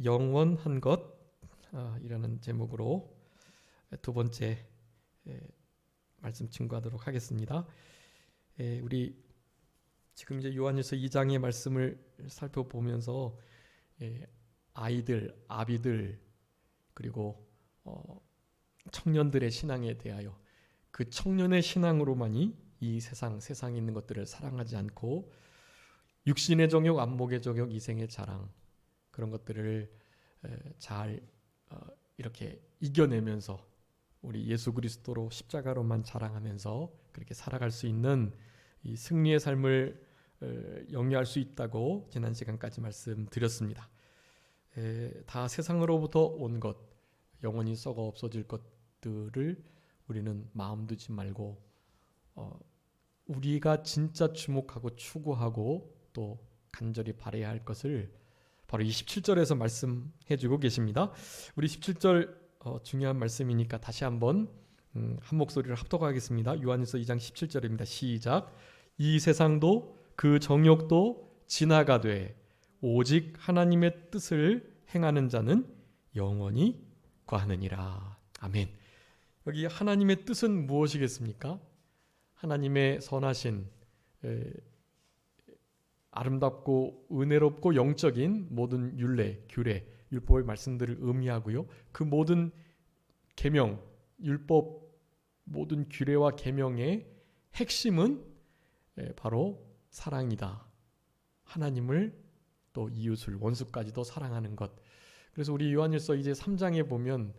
영원한 것 이라는 제목으로 두 번째 말씀 증거하도록 하겠습니다. 우리 지금 이제 요한일서 2장의 말씀을 살펴보면서 아이들, 아비들 그리고 청년들의 신앙에 대하여 그 청년의 신앙으로만이 이 세상에 있는 것들을 사랑하지 않고 육신의 정욕, 안목의 정욕, 이생의 자랑 그런 것들을 잘 이렇게 이겨내면서 우리 예수 그리스도로 십자가로만 자랑하면서 그렇게 살아갈 수 있는 이 승리의 삶을 영위할 수 있다고 지난 시간까지 말씀드렸습니다. 다 세상으로부터 온 것, 영원히 썩어 없어질 것들을 우리는 마음 두지 말고 우리가 진짜 주목하고 추구하고 또 간절히 바라야 할 것을 바로 이 17절에서 말씀해주고 계십니다. 우리 17절 중요한 말씀이니까 다시 한번 한 목소리를 합독하겠습니다. 요한일서 2장 17절입니다. 시작. 이 세상도 그 정욕도 지나가되 오직 하나님의 뜻을 행하는 자는 영원히 거하느니라. 아멘. 여기 하나님의 뜻은 무엇이겠습니까? 하나님의 선하신 아름답고 은혜롭고 영적인 모든 율례, 규례, 율법의 말씀들을 의미하고요. 그 모든 계명, 율법, 모든 규례와 계명의 핵심은 바로 사랑이다. 하나님을 또 이웃을 원수까지도 사랑하는 것. 그래서 우리 요한일서 이제 3장에 보면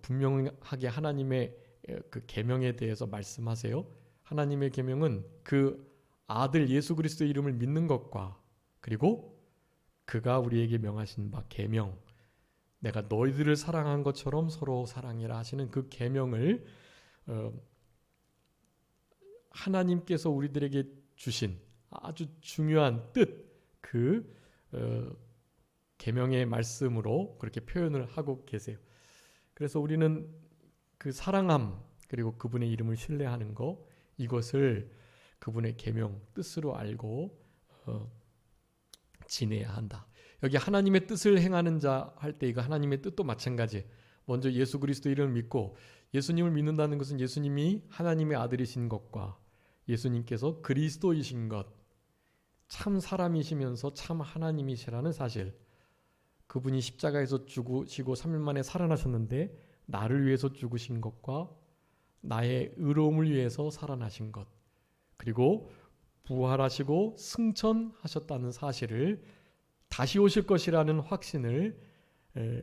분명하게 하나님의 그 계명에 대해서 말씀하세요. 하나님의 계명은 그 아들 예수 그리스도의 이름을 믿는 것과 그리고 그가 우리에게 명하신 바 계명, 내가 너희들을 사랑한 것처럼 서로 사랑해라 하시는 그 계명을 하나님께서 우리들에게 주신 아주 중요한 뜻, 그 계명의 말씀으로 그렇게 표현을 하고 계세요. 그래서 우리는 그 사랑함 그리고 그분의 이름을 신뢰하는 것, 이것을 그분의 계명 뜻으로 알고 지내야 한다. 여기 하나님의 뜻을 행하는 자 할 때 이거 하나님의 뜻도 마찬가지. 먼저 예수 그리스도 이름을 믿고 예수님을 믿는다는 것은 예수님이 하나님의 아들이신 것과 예수님께서 그리스도이신 것, 참 사람이시면서 참 하나님이시라는 사실, 그분이 십자가에서 죽으시고 3일 만에 살아나셨는데 나를 위해서 죽으신 것과 나의 의로움을 위해서 살아나신 것, 그리고 부활하시고 승천하셨다는 사실을 다시 오실 것이라는 확신을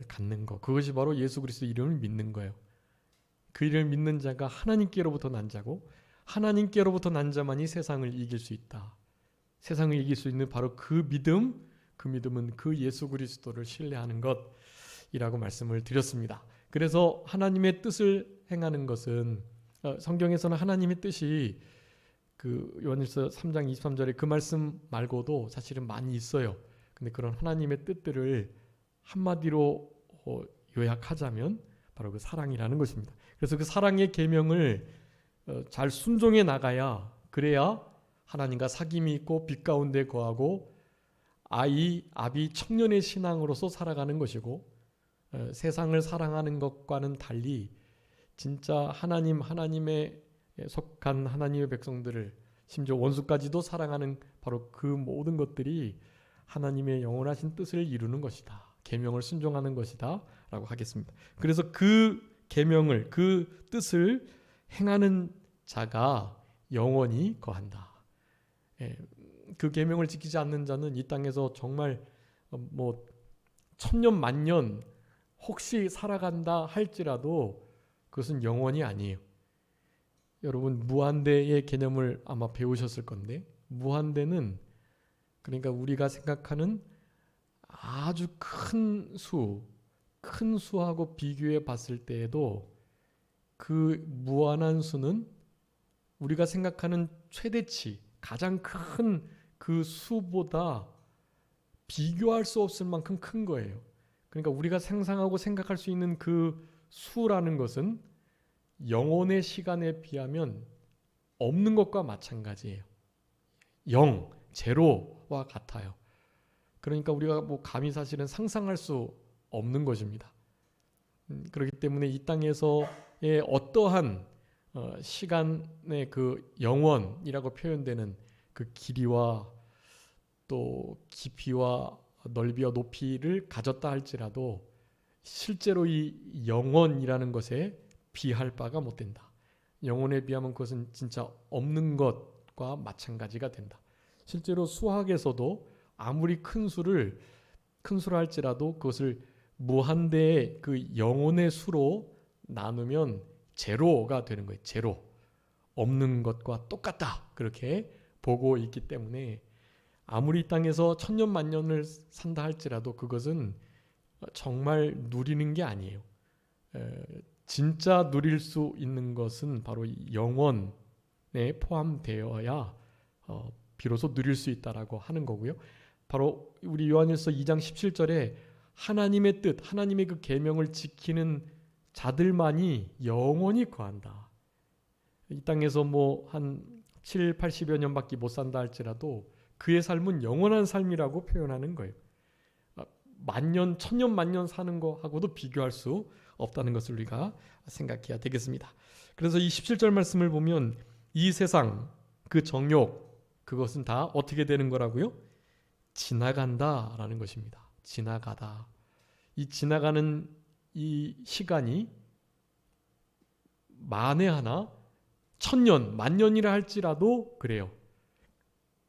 갖는 것, 그것이 바로 예수 그리스도 이름을 믿는 거예요. 그 이름을 믿는 자가 하나님께로부터 난 자고 하나님께로부터 난 자만이 세상을 이길 수 있다. 세상을 이길 수 있는 바로 그 믿음, 그 믿음은 그 예수 그리스도를 신뢰하는 것이라고 말씀을 드렸습니다. 그래서 하나님의 뜻을 행하는 것은 성경에서는 하나님의 뜻이 그 요한일서 3장 23절에 그 말씀 말고도 사실은 많이 있어요. 근데 그런 하나님의 뜻들을 한마디로 요약하자면 바로 그 사랑이라는 것입니다. 그래서 그 사랑의 계명을 잘 순종해 나가야, 그래야 하나님과 사귐이 있고 빛 가운데 거하고 아비 청년의 신앙으로서 살아가는 것이고, 세상을 사랑하는 것과는 달리 진짜 하나님에 속한 하나님의 백성들을, 심지어 원수까지도 사랑하는 바로 그 모든 것들이 하나님의 영원하신 뜻을 이루는 것이다. 계명을 순종하는 것이다 라고 하겠습니다. 그래서 그 계명을, 그 뜻을 행하는 자가 영원히 거한다. 그 계명을 지키지 않는 자는 이 땅에서 정말 천년 만년 혹시 살아간다 할지라도 그것은 영원이 아니에요. 여러분 무한대의 개념을 아마 배우셨을 건데, 무한대는 그러니까 우리가 생각하는 아주 큰 수하고 비교해 봤을 때에도 그 무한한 수는 우리가 생각하는 최대치, 가장 큰 그 수보다 비교할 수 없을 만큼 큰 거예요. 그러니까 우리가 상상하고 생각할 수 있는 그 수라는 것은 영혼의 시간에 비하면 없는 것과 마찬가지예요. 0, 제로와 같아요. 그러니까 우리가 뭐 감히 사실은 상상할 수 없는 것입니다. 그렇기 때문에 이 땅에서의 어떠한 시간의 그 영원이라고 표현되는 그 길이와 또 깊이와 넓이와 높이를 가졌다 할지라도 실제로 이 영원이라는 것에 비할 바가 못 된다. 영혼에 비하면 그것은 진짜 없는 것과 마찬가지가 된다. 실제로 수학에서도 아무리 큰 수를 할지라도 그것을 무한대의 그 영혼의 수로 나누면 제로가 되는 거예요. 제로. 없는 것과 똑같다. 그렇게 보고 있기 때문에 아무리 이 땅에서 천년 만년을 산다 할지라도 그것은 정말 누리는 게 아니에요. 진짜 누릴 수 있는 것은 바로 영원에 포함되어야 비로소 누릴 수 있다라고 하는 거고요. 바로 우리 요한일서 2장 17절에 하나님의 뜻, 하나님의 그 계명을 지키는 자들만이 영원히 거한다. 이 땅에서 뭐 한 7, 80여 년밖에 못 산다 할지라도 그의 삶은 영원한 삶이라고 표현하는 거예요. 만년, 천년, 만년 사는 거하고도 비교할 수 없다는 것을 우리가 생각해야 되겠습니다. 그래서 이 17절 말씀을 보면 이 세상, 그 정욕, 그것은 다 어떻게 되는 거라고요? 지나간다라는 것입니다. 지나가다. 이 지나가는 이 시간이 만에 하나, 천년, 만년이라 할지라도 그래요.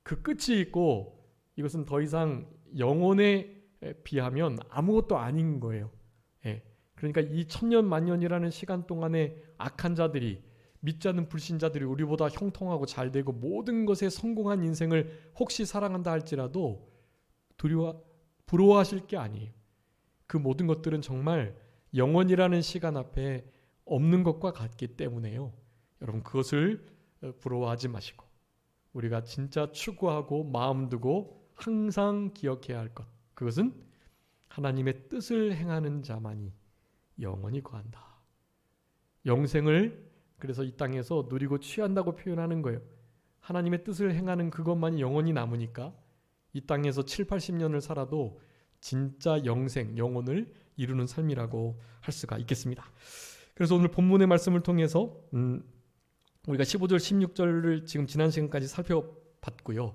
그 끝이 있고 이것은 더 이상 영혼에 비하면 아무것도 아닌 거예요. 그러니까 이 천년 만년이라는 시간 동안에 악한 자들이, 믿지 않는 불신자들이 우리보다 형통하고 잘되고 모든 것에 성공한 인생을 혹시 살아간다 할지라도 부러워하실 게 아니에요. 그 모든 것들은 정말 영원이라는 시간 앞에 없는 것과 같기 때문에요. 여러분 그것을 부러워하지 마시고 우리가 진짜 추구하고 마음 두고 항상 기억해야 할 것, 그것은 하나님의 뜻을 행하는 자만이 영원히 거한다. 영생을 그래서 이 땅에서 누리고 취한다고 표현하는 거예요. 하나님의 뜻을 행하는 그것만이 영원히 남으니까 이 땅에서 7, 80년을 살아도 진짜 영생, 영혼을 이루는 삶이라고 할 수가 있겠습니다. 그래서 오늘 본문의 말씀을 통해서 우리가 15절, 16절을 지금 지난 시간까지 살펴봤고요.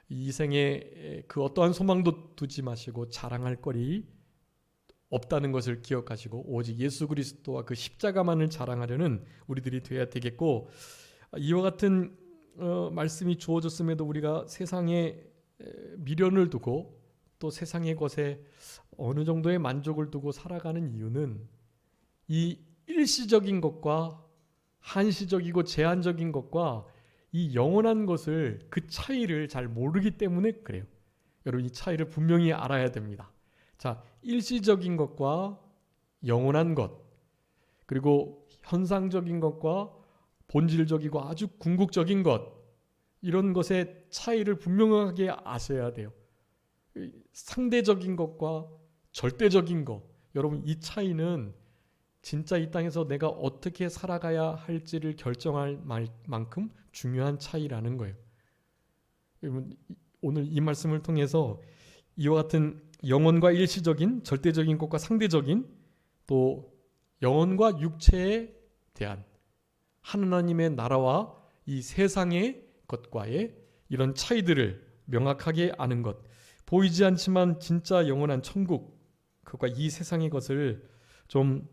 이 생에 그 어떠한 소망도 두지 마시고 자랑할 거리 없다는 것을 기억하시고 오직 예수 그리스도와 그 십자가만을 자랑하려는 우리들이 되어야 되겠고, 이와 같은 말씀이 주어졌음에도 우리가 세상에 미련을 두고 또 세상의 것에 어느 정도의 만족을 두고 살아가는 이유는 이 일시적인 것과 한시적이고 제한적인 것과 이 영원한 것을, 그 차이를 잘 모르기 때문에 그래요. 여러분 이 차이를 분명히 알아야 됩니다. 자, 일시적인 것과 영원한 것, 그리고 현상적인 것과 본질적이고 아주 궁극적인 것, 이런 것의 차이를 분명하게 아셔야 돼요. 상대적인 것과 절대적인 것, 여러분 이 차이는 진짜 이 땅에서 내가 어떻게 살아가야 할지를 결정할 만큼 중요한 차이라는 거예요. 여러분 오늘 이 말씀을 통해서 이와 같은 영혼과 일시적인, 절대적인 것과 상대적인, 또 영혼과 육체에 대한 하나님의 나라와 이 세상의 것과의 이런 차이들을 명확하게 아는 것, 보이지 않지만 진짜 영원한 천국, 그것과 이 세상의 것을 좀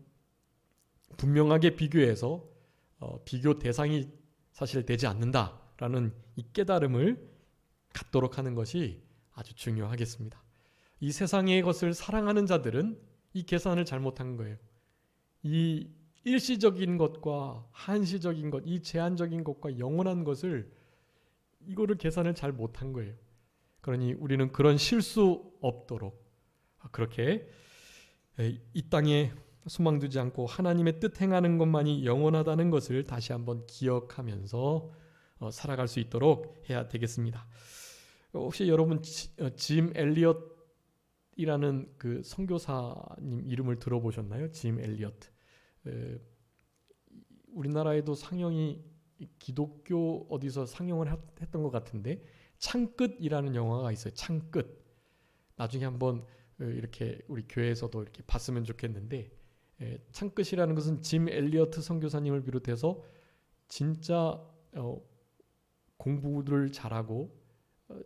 분명하게 비교해서 비교 대상이 사실 되지 않는다라는 이 깨달음을 갖도록 하는 것이 아주 중요하겠습니다. 이 세상의 것을 사랑하는 자들은 이 계산을 잘못한 거예요. 이 일시적인 것과 한시적인 것, 이 제한적인 것과 영원한 것을, 이거를 계산을 잘 못한 거예요. 그러니 우리는 그런 실수 없도록 그렇게 이 땅에 소망 두지 않고 하나님의 뜻 행하는 것만이 영원하다는 것을 다시 한번 기억하면서 살아갈 수 있도록 해야 되겠습니다. 혹시 여러분 짐 엘리엇이라는 그 선교사님 이름을 들어보셨나요? 짐 엘리엇. 우리나라에도 상영이 기독교 어디서 상영을 했던 것 같은데 창끝이라는 영화가 있어요. 창끝. 나중에 한번 이렇게 우리 교회에서도 이렇게 봤으면 좋겠는데, 창끝이라는 것은 짐 엘리어트 선교사님을 비롯해서 진짜 공부를 잘하고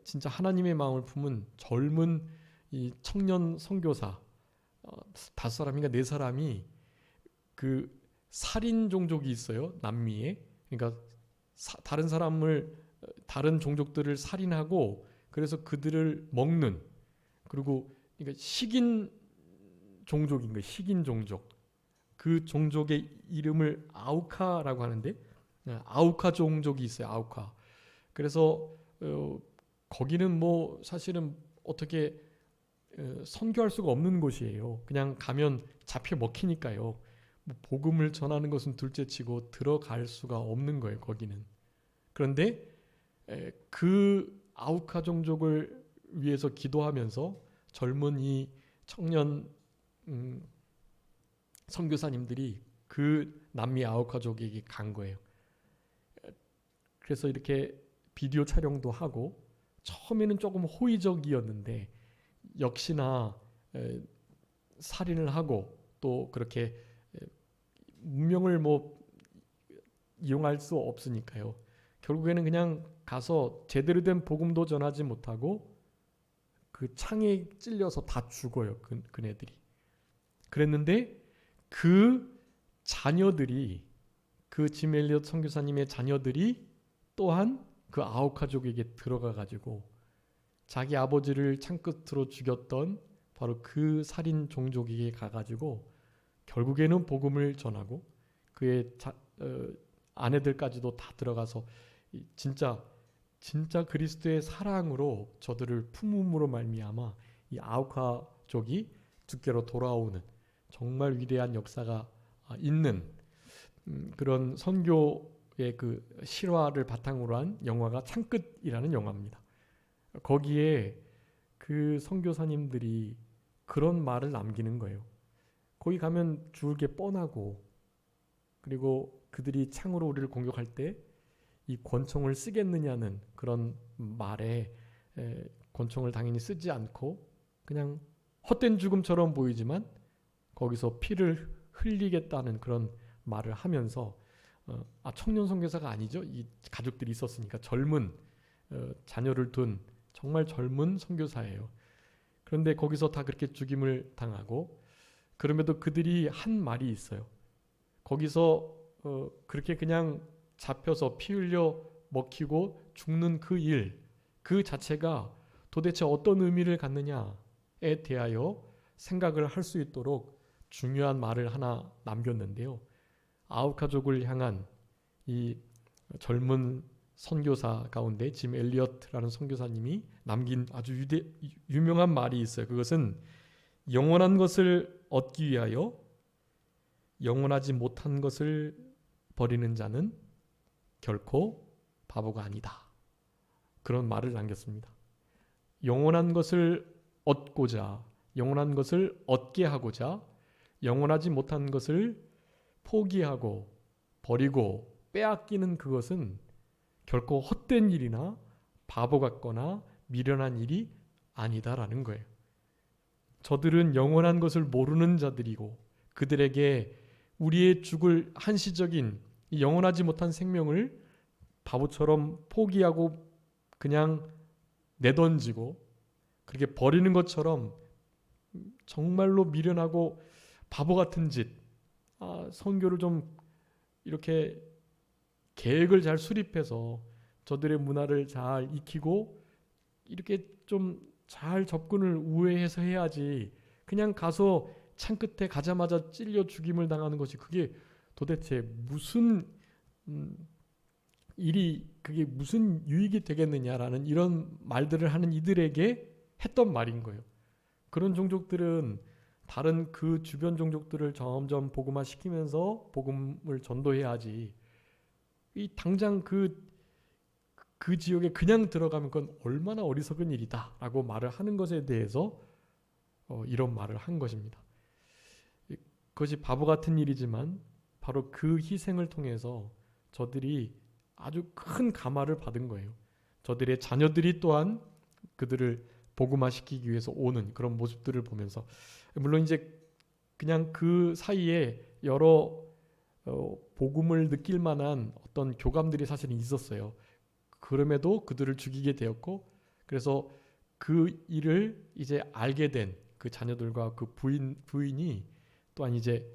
진짜 하나님의 마음을 품은 젊은 이 청년 선교사 5사람인가 4사람이 그 살인 종족이 있어요. 남미에. 그러니까 다른 사람을, 다른 종족들을 살인하고 그래서 그들을 먹는, 그리고 그러니까 식인 종족인 거예요. 식인 종족. 그 종족의 이름을 아우카라고 하는데, 아우카 종족이 있어요. 아우카. 그래서 거기는 뭐 사실은 어떻게 선교할 수가 없는 곳이에요. 그냥 가면 잡혀 먹히니까요. 뭐 복음을 전하는 것은 둘째치고 들어갈 수가 없는 거예요. 거기는. 그런데 그 아우카 종족을 위해서 기도하면서 젊은 이 청년 선교사님들이 그 남미 아우카족에게 간 거예요. 그래서 이렇게 비디오 촬영도 하고, 처음에는 조금 호의적이었는데 역시나 살인을 하고 또 그렇게 문명을 뭐 이용할 수 없으니까요. 결국에는 그냥 가서 제대로 된 복음도 전하지 못하고 그 창에 찔려서 다 죽어요. 그네들이. 그랬는데 그 자녀들이, 그 짐 엘리엇 선교사님의 자녀들이 또한 그 아우카족에게 들어가 가지고 자기 아버지를 창끝으로 죽였던 바로 그 살인 종족에게 가가지고 결국에는 복음을 전하고 그의 아내들까지도 다 들어가서 진짜 그리스도의 사랑으로 저들을 품음으로 말미암아 이 아우카족이 주께로 돌아오는 정말 위대한 역사가 있는 그런 선교의 그 실화를 바탕으로 한 영화가 창끝이라는 영화입니다. 거기에 그 선교사님들이 그런 말을 남기는 거예요. 거기 가면 죽을 게 뻔하고, 그리고 그들이 창으로 우리를 공격할 때 이 권총을 쓰겠느냐는 그런 말에 권총을 당연히 쓰지 않고 그냥 헛된 죽음처럼 보이지만 거기서 피를 흘리겠다는 그런 말을 하면서 청년 선교사가 아니죠. 이 가족들이 있었으니까 젊은 자녀를 둔 정말 젊은 선교사예요. 그런데 거기서 다 그렇게 죽임을 당하고, 그럼에도 그들이 한 말이 있어요. 거기서 그렇게 그냥 잡혀서 피 흘려 먹히고 죽는 그 일, 그 자체가 도대체 어떤 의미를 갖느냐에 대하여 생각을 할 수 있도록 중요한 말을 하나 남겼는데요. 아우카족을 향한 이 젊은 선교사 가운데 짐 엘리엇라는 선교사님이 남긴 아주 유명한 말이 있어요. 그것은 영원한 것을 얻기 위하여 영원하지 못한 것을 버리는 자는 결코 바보가 아니다. 그런 말을 남겼습니다. 영원한 것을 얻고자, 영원한 것을 얻게 하고자 영원하지 못한 것을 포기하고 버리고 빼앗기는 그것은 결코 헛된 일이나 바보 같거나 미련한 일이 아니다라는 거예요. 저들은 영원한 것을 모르는 자들이고 그들에게 우리의 죽을 한시적인 영원하지 못한 생명을 바보처럼 포기하고 그냥 내던지고 그렇게 버리는 것처럼 정말로 미련하고 바보 같은 짓, 선교를 좀 이렇게 계획을 잘 수립해서 저들의 문화를 잘 익히고 이렇게 좀 잘 접근을 우회해서 해야지, 그냥 가서 창끝에 가자마자 찔려 죽임을 당하는 것이 그게 도대체 무슨 그게 무슨 유익이 되겠느냐라는 이런 말들을 하는 이들에게 했던 말인 거예요. 그런 종족들은 다른 그 주변 종족들을 점점 복음화 시키면서 복음을 전도해야지, 이 당장 그 지역에 그냥 들어가면 그건 얼마나 어리석은 일이다 라고 말을 하는 것에 대해서 이런 말을 한 것입니다. 그것이 바보 같은 일이지만 바로 그 희생을 통해서 저들이 아주 큰 감화를 받은 거예요. 저들의 자녀들이 또한 그들을 복음화시키기 위해서 오는 그런 모습들을 보면서, 물론 이제 그냥 그 사이에 여러 복음을 느낄 만한 어떤 교감들이 사실은 있었어요. 그럼에도 그들을 죽이게 되었고, 그래서 그 일을 이제 알게 된 그 자녀들과 그 부인이 또한 이제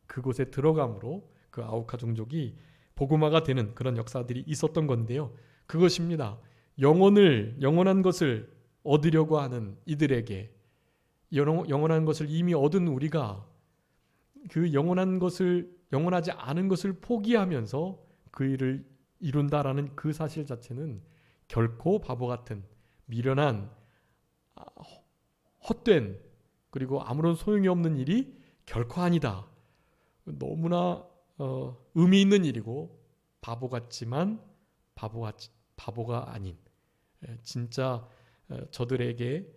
그곳에 들어감으로 그 아우카 종족이 복음화가 되는 그런 역사들이 있었던 건데요. 그것입니다. 영원한 것을 얻으려고 하는 이들에게, 영원한 것을 이미 얻은 우리가 그 영원하지 않은 것을 포기하면서 그 일을 이룬다라는 그 사실 자체는 결코 바보 같은 미련한 헛된 그리고 아무런 소용이 없는 일이 결코 아니다. 너무나 의미 있는 일이고 바보 같지만 바보가 아닌, 진짜 저들에게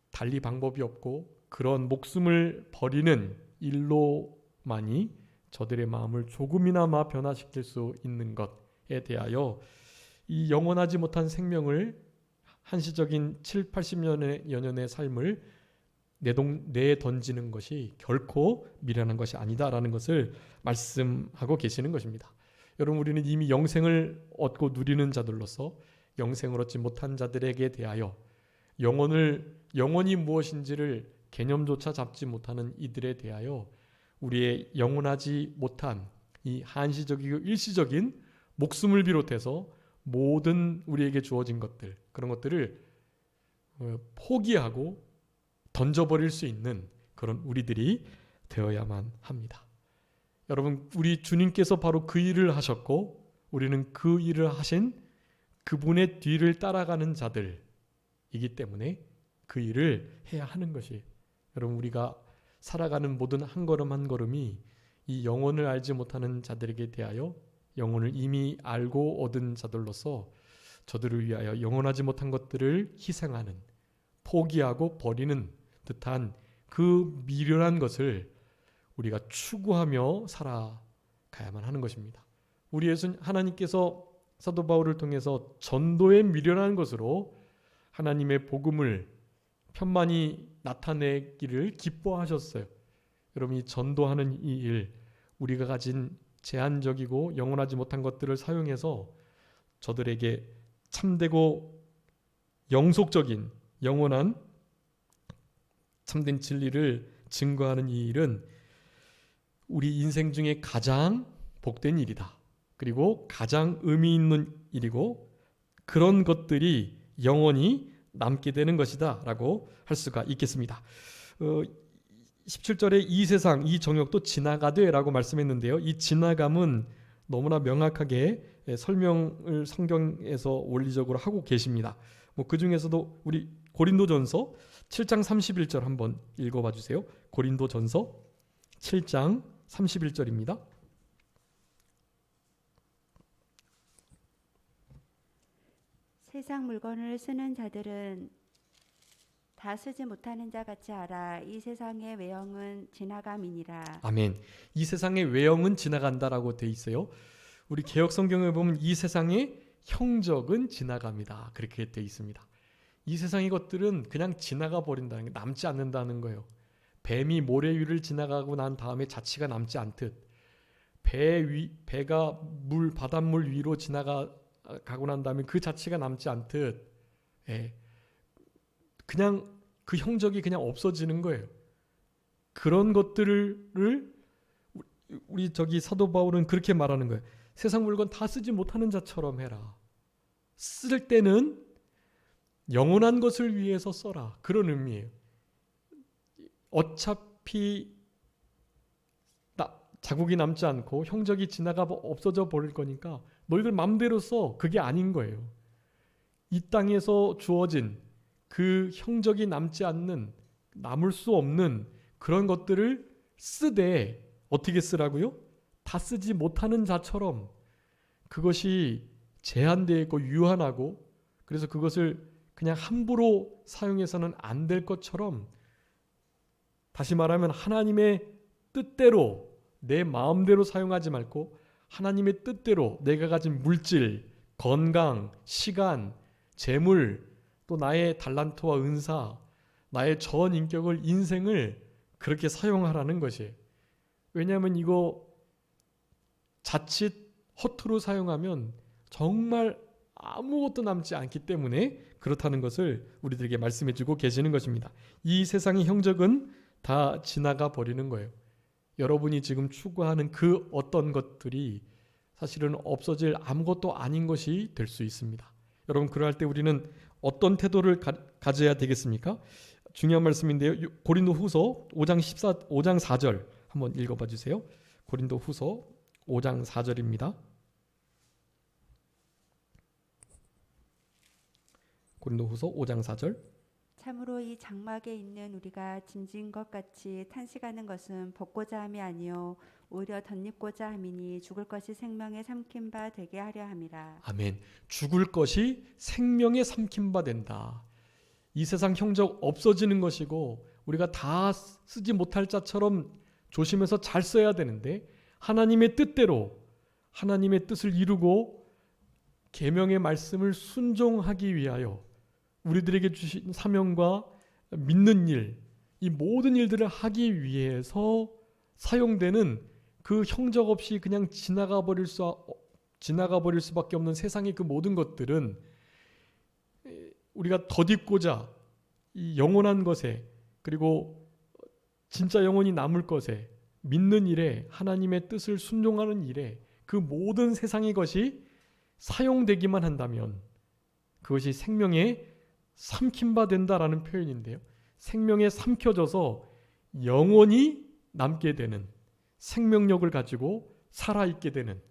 달리 방법이 없고 그런 목숨을 버리는 일로만이 저들의 마음을 조금이나마 변화시킬 수 있는 것에 대하여 이 영원하지 못한 생명을, 한시적인 7, 80년의 삶을 내던지는 것이 결코 미련한 것이 아니다라는 것을 말씀하고 계시는 것입니다. 여러분, 우리는 이미 영생을 얻고 누리는 자들로서 영생을 얻지 못한 자들에게 대하여 영원이 무엇인지를 개념조차 잡지 못하는 이들에 대하여 우리의 영원하지 못한 이 한시적이고 일시적인 목숨을 비롯해서 모든 우리에게 주어진 것들, 그런 것들을 포기하고 던져버릴 수 있는 그런 우리들이 되어야만 합니다. 여러분, 우리 주님께서 바로 그 일을 하셨고 우리는 그 일을 하신 그분의 뒤를 따라가는 자들이기 때문에 그 일을 해야 하는 것이, 여러분, 우리가 살아가는 모든 한 걸음 한 걸음이 이 영혼을 알지 못하는 자들에게 대하여 영혼을 이미 알고 얻은 자들로서 저들을 위하여 영원하지 못한 것들을 희생하는, 포기하고 버리는 듯한 그 미련한 것을 우리가 추구하며 살아가야만 하는 것입니다. 우리 하나님께서 사도 바울을 통해서 전도에 미련한 것으로 하나님의 복음을 편만히 나타내기를 기뻐하셨어요. 여러분, 이 전도하는 이 일, 우리가 가진 제한적이고 영원하지 못한 것들을 사용해서 저들에게 참되고 영속적인 영원한 참된 진리를 증거하는 이 일은 우리 인생 중에 가장 복된 일이다. 그리고 가장 의미 있는 일이고 그런 것들이 영원히 남게 되는 것이다 라고 할 수가 있겠습니다. 17절에 이 세상, 이 정욕도 지나가되 라고 말씀했는데요. 이 지나감은 너무나 명확하게 설명을 성경에서 원리적으로 하고 계십니다. 그 중에서도 우리 고린도전서 7장 31절 한번 읽어봐 주세요. 고린도전서 7장 31절입니다. 세상 물건을 쓰는 자들은 다 쓰지 못하는 자 같이 알아. 이 세상의 외형은 지나감이니라. 아멘. 이 세상의 외형은 지나간다라고 돼 있어요. 우리 개역 성경을 보면 이 세상의 형적은 지나갑니다. 그렇게 돼 있습니다. 이 세상의 것들은 그냥 지나가 버린다는 게, 남지 않는다는 거예요. 뱀이 모래 위를 지나가고 난 다음에 자취가 남지 않듯 배가 바닷물 위로 지나가고 난 다음에 그 자취가 남지 않듯, 그냥 그 형적이 그냥 없어지는 거예요. 그런 것들을 우리 사도 바울은 그렇게 말하는 거예요. 세상 물건 다 쓰지 못하는 자처럼 해라. 쓸 때는 영원한 것을 위해서 써라. 그런 의미예요. 어차피 자국이 남지 않고 형적이 지나가 없어져 버릴 거니까 너희들 맘대로 써. 그게 아닌 거예요. 이 땅에서 주어진 그 형적이 남지 않는, 남을 수 없는 그런 것들을 쓰되, 어떻게 쓰라고요? 다 쓰지 못하는 자처럼. 그것이 제한되어 있고 유한하고, 그래서 그것을 그냥 함부로 사용해서는 안 될 것처럼, 다시 말하면 하나님의 뜻대로 내 마음대로 사용하지 말고 하나님의 뜻대로 내가 가진 물질, 건강, 시간, 재물, 또 나의 달란트와 은사, 나의 전 인격을, 인생을 그렇게 사용하라는 것이에요. 왜냐하면 이거 자칫 허투루 사용하면 정말 아무것도 남지 않기 때문에 그렇다는 것을 우리들에게 말씀해 주고 계시는 것입니다. 이 세상의 형적은 다 지나가 버리는 거예요. 여러분이 지금 추구하는 그 어떤 것들이 사실은 없어질 아무것도 아닌 것이 될 수 있습니다. 여러분, 그럴 때 우리는 어떤 태도를 가져야 되겠습니까? 중요한 말씀인데요. 고린도후서 5장 4절 한번 읽어봐 주세요. 고린도후서 5장 4절입니다. 고린도후서 5장 4절. 참으로 이 장막에 있는 우리가 짐진 것 같이 탄식하는 것은 벗고자 함이 아니요 오히려 덧입고자 함이니 죽을 것이 생명의 삼킨 바 되게 하려 함이라. 아멘. 죽을 것이 생명의 삼킨 바 된다. 이 세상 형적 없어지는 것이고 우리가 다 쓰지 못할 자처럼 조심해서 잘 써야 되는데 하나님의 뜻대로 하나님의 뜻을 이루고 계명의 말씀을 순종하기 위하여 우리들에게 주신 사명과 믿는 일, 이 모든 일들을 하기 위해서 사용되는 그 형적 없이 그냥 지나가 버릴 수밖에 없는 세상의 그 모든 것들은 우리가 덧입고자 이 영원한 것에, 그리고 진짜 영원히 남을 것에, 믿는 일에, 하나님의 뜻을 순종하는 일에 그 모든 세상의 것이 사용되기만 한다면 그것이 생명의 삼킨 바 된다라는 표현인데요. 생명에 삼켜져서 영원히 남게 되는, 생명력을 가지고 살아있게 되는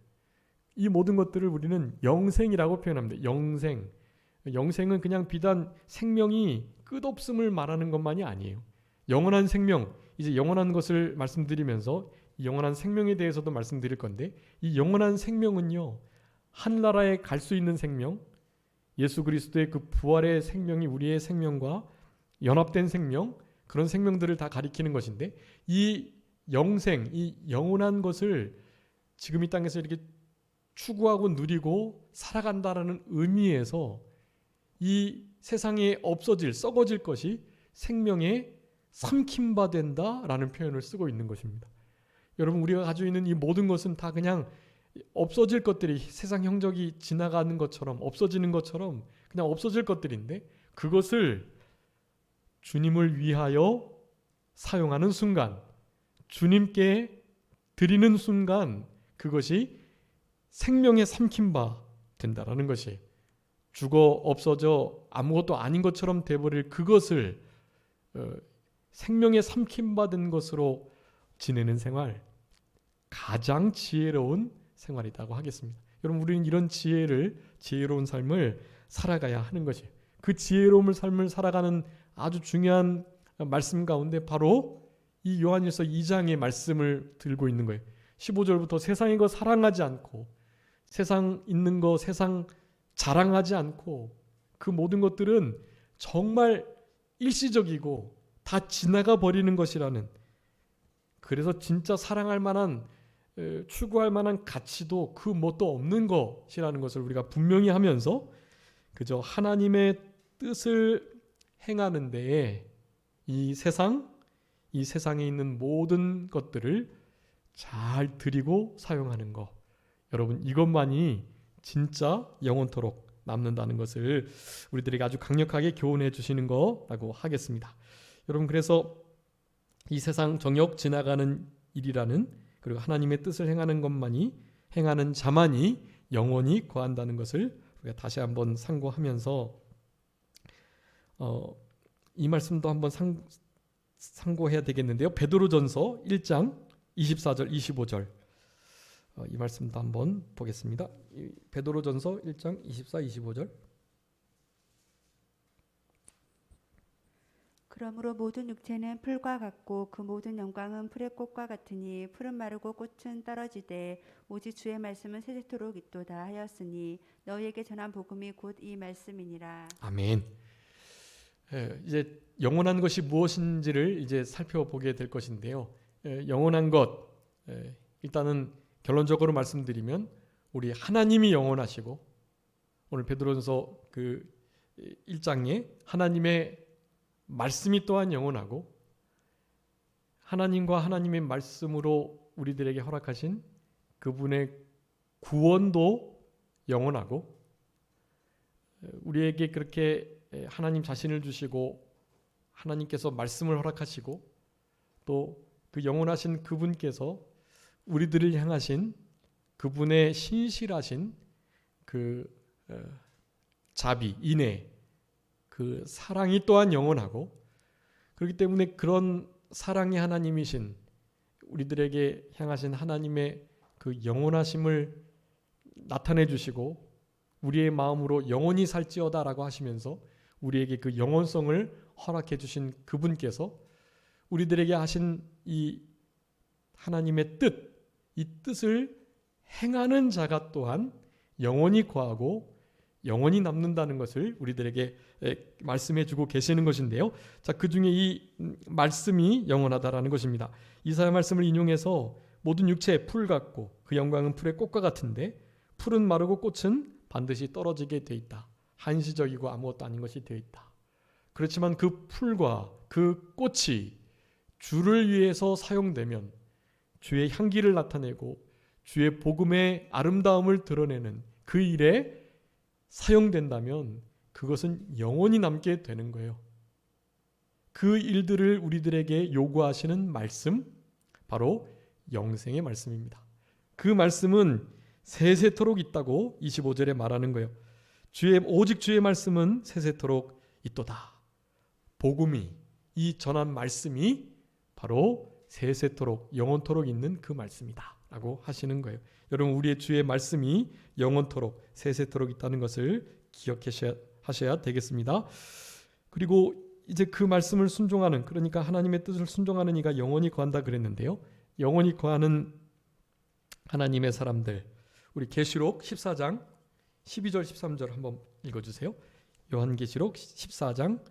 이 모든 것들을 우리는 영생이라고 표현합니다. 영생. 영생은 그냥 비단 생명이 끝없음을 말하는 것만이 아니에요. 영원한 생명, 이제 영원한 것을 말씀드리면서 영원한 생명에 대해서도 말씀드릴 건데, 이 영원한 생명은요, 하늘나라에 갈 수 있는 생명, 예수 그리스도의 그 부활의 생명이 우리의 생명과 연합된 생명, 그런 생명들을 다 가리키는 것인데, 이 영생, 이 영원한 것을 지금 이 땅에서 이렇게 추구하고 누리고 살아간다라는 의미에서 이 세상에 없어질, 썩어질 것이 생명에 삼킨 바 된다라는 표현을 쓰고 있는 것입니다. 여러분, 우리가 가지고 있는 이 모든 것은 다 그냥 없어질 것들이, 세상 형적이 지나가는 것처럼, 없어지는 것처럼 그냥 없어질 것들인데, 그것을 주님을 위하여 사용하는 순간, 주님께 드리는 순간 그것이 생명에 삼킨 바 된다라는 것이, 죽어 없어져 아무것도 아닌 것처럼 돼버릴 그것을 생명에 삼킨 바 된 것으로 지내는 생활, 가장 지혜로운 생활이라고 하겠습니다. 여러분, 우리는 이런 지혜로운 삶을 살아가야 하는 것이에요. 그 지혜로운 삶을 살아가는 아주 중요한 말씀 가운데 바로 이 요한일서 2장의 말씀을 들고 있는 거예요. 15절부터 세상의 것 사랑하지 않고, 세상 있는 거 세상 자랑하지 않고, 그 모든 것들은 정말 일시적이고 다 지나가 버리는 것이라는, 그래서 진짜 사랑할 만한, 추구할 만한 가치도 그 뭣도 없는 것이라는 것을 우리가 분명히 하면서 그저 하나님의 뜻을 행하는 데에 이 세상에 있는 모든 것들을 잘 드리고 사용하는 것, 여러분, 이것만이 진짜 영원토록 남는다는 것을 우리들에게 아주 강력하게 교훈해 주시는 거라고 하겠습니다. 여러분, 그래서 이 세상 정욕 지나가는 일이라는, 그리고 하나님의 뜻을 행하는 자만이 영원히 거한다는 것을 우리가 다시 한번 상고하면서 이 말씀도 한번 상고해야 되겠는데요. 베드로전서 1장 24절 25절 이 말씀도 한번 보겠습니다. 베드로전서 1장 24, 25절. 그러므로 모든 육체는 풀과 같고 그 모든 영광은 풀의 꽃과 같으니 풀은 마르고 꽃은 떨어지되 오직 주의 말씀은 세세토록 있도다 하였으니 너희에게 전한 복음이 곧 이 말씀이니라. 아멘. 이제 영원한 것이 무엇인지를 이제 살펴보게 될 것인데요. 영원한 것, 일단은 결론적으로 말씀드리면 우리 하나님이 영원하시고, 오늘 베드로전서 그 1장에 하나님의 말씀이 또한 영원하고 하나님과 하나님의 말씀으로 우리들에게 허락하신 그분의 구원도 영원하고 우리에게 그렇게 하나님 자신을 주시고 하나님께서 말씀을 허락하시고 또 그 영원하신 그분께서 우리들을 향하신 그분의 신실하신 그 자비, 인애, 그 사랑이 또한 영원하고 그렇기 때문에 그런 사랑의 하나님이신 우리들에게 향하신 하나님의 그 영원하심을 나타내 주시고 우리의 마음으로 영원히 살지어다라고 하시면서 우리에게 그 영원성을 허락해 주신 그분께서 우리들에게 하신 이 하나님의 뜻, 이 뜻을 행하는 자가 또한 영원히 거하고 영원히 남는다는 것을 우리들에게 말씀해 주고 계시는 것인데요. 자, 그 중에 이 말씀이 영원하다라는 것입니다. 이사야 말씀을 인용해서 모든 육체에 풀 같고 그 영광은 풀의 꽃과 같은데 풀은 마르고 꽃은 반드시 떨어지게 돼 있다. 한시적이고 아무것도 아닌 것이 되어 있다. 그렇지만 그 풀과 그 꽃이 주를 위해서 사용되면 주의 향기를 나타내고 주의 복음의 아름다움을 드러내는 그 일에 사용된다면 그것은 영원히 남게 되는 거예요. 그 일들을 우리들에게 요구하시는 말씀, 바로 영생의 말씀입니다. 그 말씀은 세세토록 있다고 25절에 말하는 거예요. 오직 주의 말씀은 세세토록 있도다. 복음이, 이 전한 말씀이 바로 세세토록 영원토록 있는 그 말씀이다 라고 하시는 거예요. 여러분, 우리의 주의 말씀이 영원토록 세세토록 있다는 것을 기억하셔야 되겠습니다. 그리고 이제 그 말씀을 순종하는, 그러니까 하나님의 뜻을 순종하는 이가 영원히 거한다 그랬는데요. 영원히 거하는 하나님의 사람들, 우리 계시록 14장 12절 13절 한번 읽어주세요. 요한계시록 14장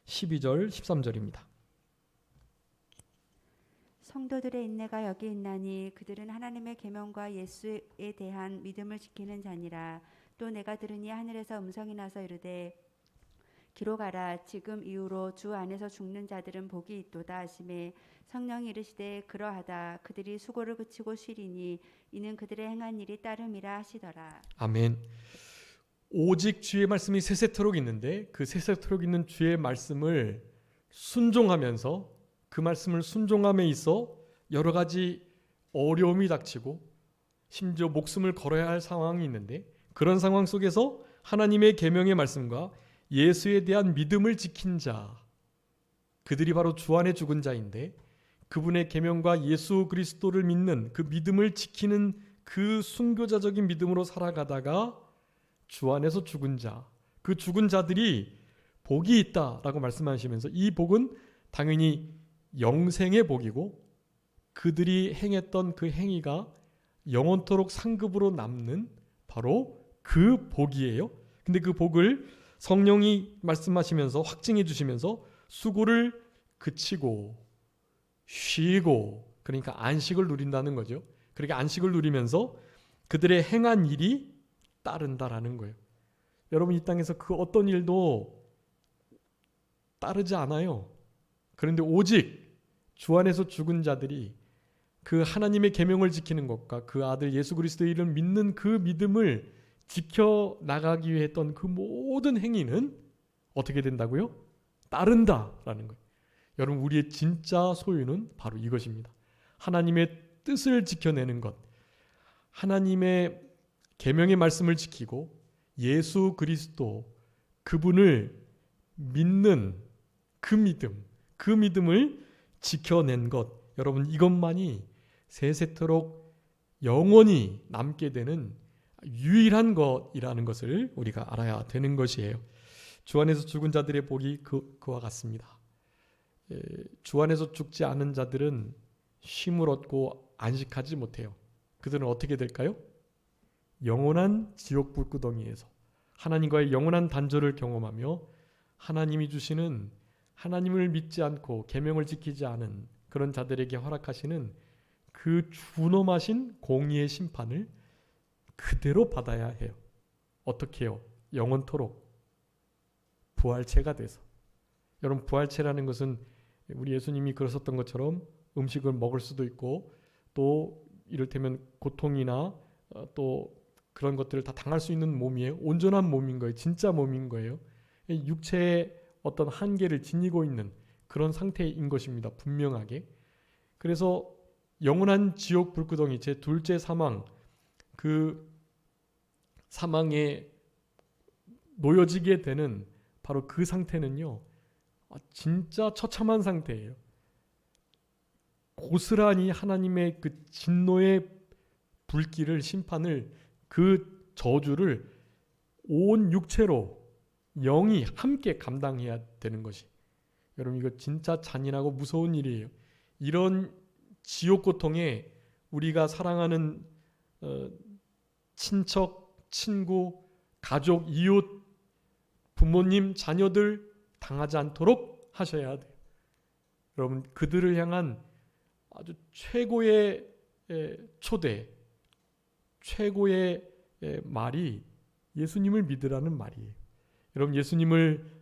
12절 13절입니다. 성도들의 인내가 여기 있나니 그들은 하나님의 계명과 예수에 대한 믿음을 지키는 자니라. 또 내가 들으니 하늘에서 음성이 나서 이르되 기록하라. 지금 이후로 주 안에서 죽는 자들은 복이 있도다 하시매 성령이 이르시되 그러하다. 그들이 수고를 그치고 쉬리니 이는 그들의 행한 일이 따름이라 하시더라. 아멘. 오직 주의 말씀이 세세토록 있는데 그 세세토록 있는 주의 말씀을 순종하면서 그 말씀을 순종함에 있어 여러 가지 어려움이 닥치고 심지어 목숨을 걸어야 할 상황이 있는데 그런 상황 속에서 하나님의 계명의 말씀과 예수에 대한 믿음을 지킨 자, 그들이 바로 주 안에 죽은 자인데 그분의 계명과 예수 그리스도를 믿는 그 믿음을 지키는 그 순교자적인 믿음으로 살아가다가 주 안에서 죽은 자, 그 죽은 자들이 복이 있다라고 말씀하시면서 이 복은 당연히 영생의 복이고 그들이 행했던 그 행위가 영원토록 상급으로 남는 바로 그 복이에요. 근데 그 복을 성령이 말씀하시면서 확증해 주시면서 수고를 그치고 쉬고, 그러니까 안식을 누린다는 거죠. 그렇게 안식을 누리면서 그들의 행한 일이 따른다라는 거예요. 여러분, 이 땅에서 그 어떤 일도 따르지 않아요. 그런데 오직 주 안에서 죽은 자들이 그 하나님의 계명을 지키는 것과 그 아들 예수 그리스도의 이름을 믿는 그 믿음을 지켜나가기 위해 했던 그 모든 행위는 어떻게 된다고요? 따른다라는 거예요. 여러분, 우리의 진짜 소유는 바로 이것입니다. 하나님의 뜻을 지켜내는 것, 하나님의 계명의 말씀을 지키고 예수 그리스도 그분을 믿는 그 믿음을 지켜낸 것, 여러분, 이것만이 세세토록 영원히 남게 되는 유일한 것이라는 것을 우리가 알아야 되는 것이에요. 주 안에서 죽은 자들의 복이 그와 같습니다. 주 안에서 죽지 않은 자들은 쉼을 얻고 안식하지 못해요. 그들은 어떻게 될까요? 영원한 지옥 불구덩이에서 하나님과의 영원한 단절을 경험하며 하나님이 주시는, 하나님을 믿지 않고 계명을 지키지 않은 그런 자들에게 허락하시는 그 준엄하신 공의의 심판을 그대로 받아야 해요. 어떻게 해요? 영원토록. 부활체가 돼서. 여러분, 부활체라는 것은 우리 예수님이 그러셨던 것처럼 음식을 먹을 수도 있고 또 이를테면 고통이나 또 그런 것들을 다 당할 수 있는 몸이에요. 온전한 몸인 거예요. 진짜 몸인 거예요. 육체의 어떤 한계를 지니고 있는 그런 상태인 것입니다. 분명하게. 그래서 영원한 지옥 불구덩이, 제 둘째 사망, 그 사망에 놓여지게 되는 바로 그 상태는요, 진짜 처참한 상태예요. 고스란히 하나님의 그 진노의 불길을, 심판을, 그 저주를 온 육체로, 영이 함께 감당해야 되는 것이, 여러분, 이거 진짜 잔인하고 무서운 일이에요. 이런 지옥 고통에 우리가 사랑하는 친척, 친구, 가족, 이웃, 부모님, 자녀들 당하지 않도록 하셔야 돼요. 여러분, 그들을 향한 아주 최고의 초대, 최고의 말이 예수님을 믿으라는 말이에요. 여러분, 예수님을